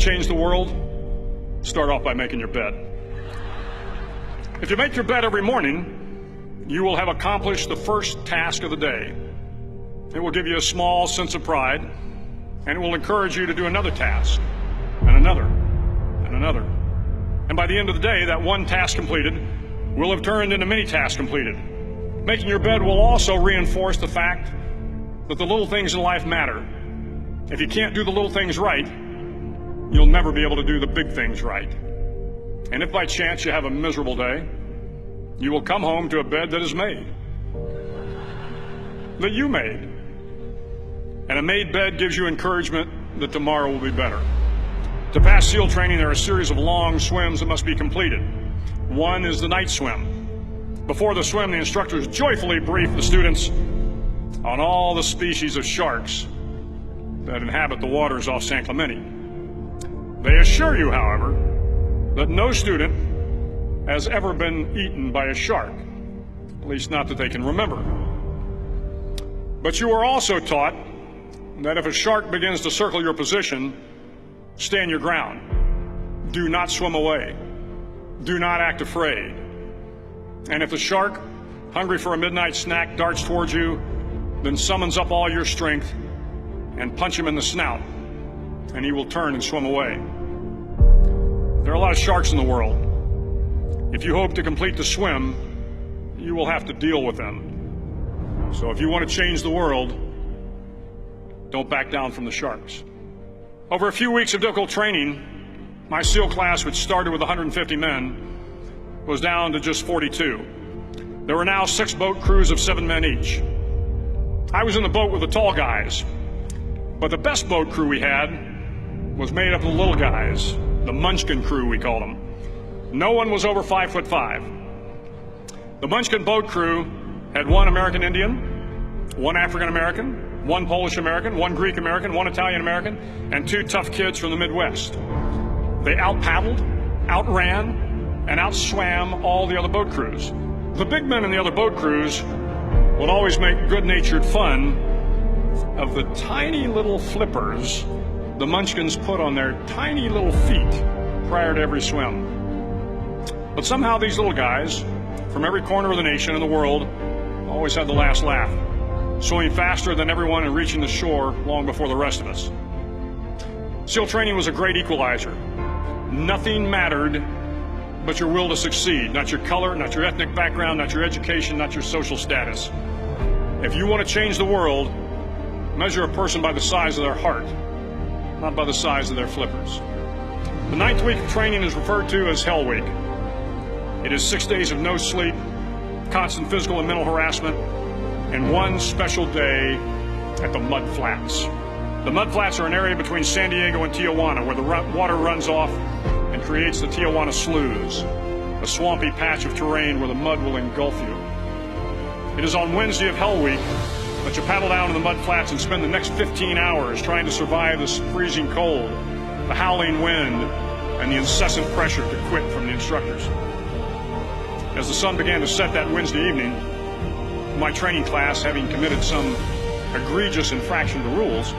change the world? Start off by making your bed. If you make your bed every morning, you will have accomplished the first task of the day. It will give you a small sense of pride, and it will encourage you to do another task, and another, and another. And by the end of the day, that one task completed will have turned into many tasks completed. Making your bed will also reinforce the fact that the little things in life matter. If you can't do the little things right, you'll never be able to do the big things right. And if by chance you have a miserable day, you will come home to a bed that is made, that you made. And a made bed gives you encouragement that tomorrow will be better. To pass SEAL training, there are a series of long swims that must be completed. One is the night swim. Before the swim, the instructors joyfully brief the students on all the species of sharks that inhabit the waters off San Clemente. They assure you, however, that no student has ever been eaten by a shark, at least not that they can remember. But you are also taught that if a shark begins to circle your position, stand your ground. Do not swim away. Do not act afraid. And if the shark, hungry for a midnight snack, darts towards you, then summons up all your strength and punch him in the snout, and he will turn and swim away. There are a lot of sharks in the world. If you hope to complete the swim, you will have to deal with them. So if you want to change the world, don't back down from the sharks. Over a few weeks of difficult training, my SEAL class, which started with 150 men, was down to just 42. There were now 6 boat crews of 7 men each. I was in the boat with the tall guys, but the best boat crew we had was made up of the little guys, the Munchkin crew, we called them. No one was over 5'5". The Munchkin boat crew had 1 American Indian, 1 African American, 1 Polish American, 1 Greek American, 1 Italian American, and 2 tough kids from the Midwest. They out-paddled, outran, and outswam all the other boat crews. The big men in the other boat crews would always make good-natured fun of the tiny little flippers the Munchkins put on their tiny little feet prior to every swim. But somehow these little guys from every corner of the nation and the world always had the last laugh, swimming faster than everyone and reaching the shore long before the rest of us. SEAL training was a great equalizer. Nothing mattered but your will to succeed, not your color, not your ethnic background, not your education, not your social status. If you want to change the world, measure a person by the size of their heart, not by the size of their flippers. The 9th week of training is referred to as Hell Week. It is 6 days of no sleep, constant physical and mental harassment, and 1 special day at the Mud Flats. The Mud Flats are an area between San Diego and Tijuana where the water runs off and creates the Tijuana Sloughs, a swampy patch of terrain where the mud will engulf you. It is on Wednesday of Hell Week that you paddle down to the Mud Flats and spend the next 15 hours trying to survive this freezing cold, the howling wind, and the incessant pressure to quit from the instructors. As the sun began to set that Wednesday evening, my training class, having committed some egregious infraction to rules,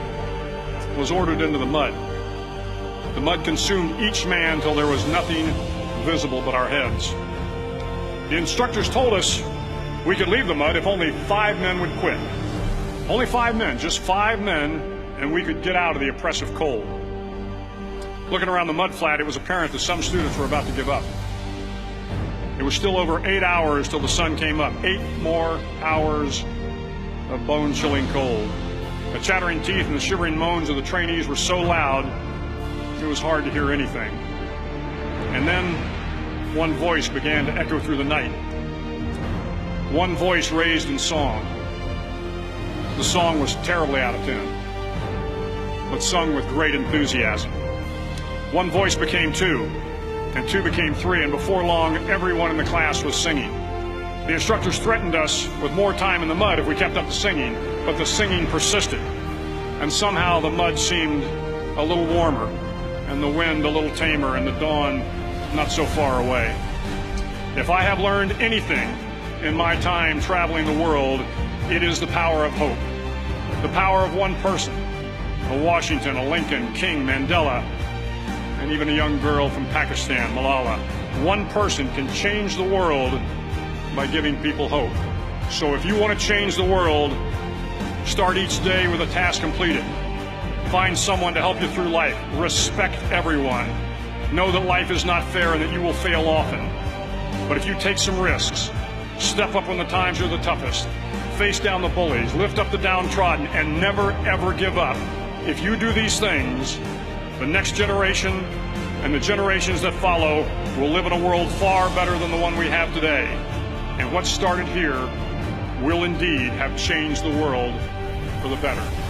was ordered into the mud. The mud consumed each man till there was nothing visible but our heads. The instructors told us we could leave the mud if only 5 men would quit. Only 5 men, just 5 men, and we could get out of the oppressive cold. Looking around the mud flat, it was apparent that some students were about to give up. It was still over 8 hours till the sun came up. 8 more hours of bone-chilling cold. The chattering teeth and the shivering moans of the trainees were so loud, it was hard to hear anything. And then one voice began to echo through the night. One voice raised in song. The song was terribly out of tune, but sung with great enthusiasm. One voice became 2, and 2 became 3, and before long, everyone in the class was singing. The instructors threatened us with more time in the mud if we kept up the singing, but the singing persisted, and somehow the mud seemed a little warmer, and the wind a little tamer, and the dawn not so far away. If I have learned anything in my time traveling the world, it is the power of hope. The power of one person, a Washington, a Lincoln, King, Mandela, and even a young girl from Pakistan, Malala. One person can change the world by giving people hope. So if you want to change the world, start each day with a task completed. Find someone to help you through life. Respect everyone. Know that life is not fair and that you will fail often. But if you take some risks, step up when the times are the toughest, face down the bullies, lift up the downtrodden, and never ever give up. If you do these things, the next generation and the generations that follow will live in a world far better than the one we have today. And what started here will indeed have changed the world for the better.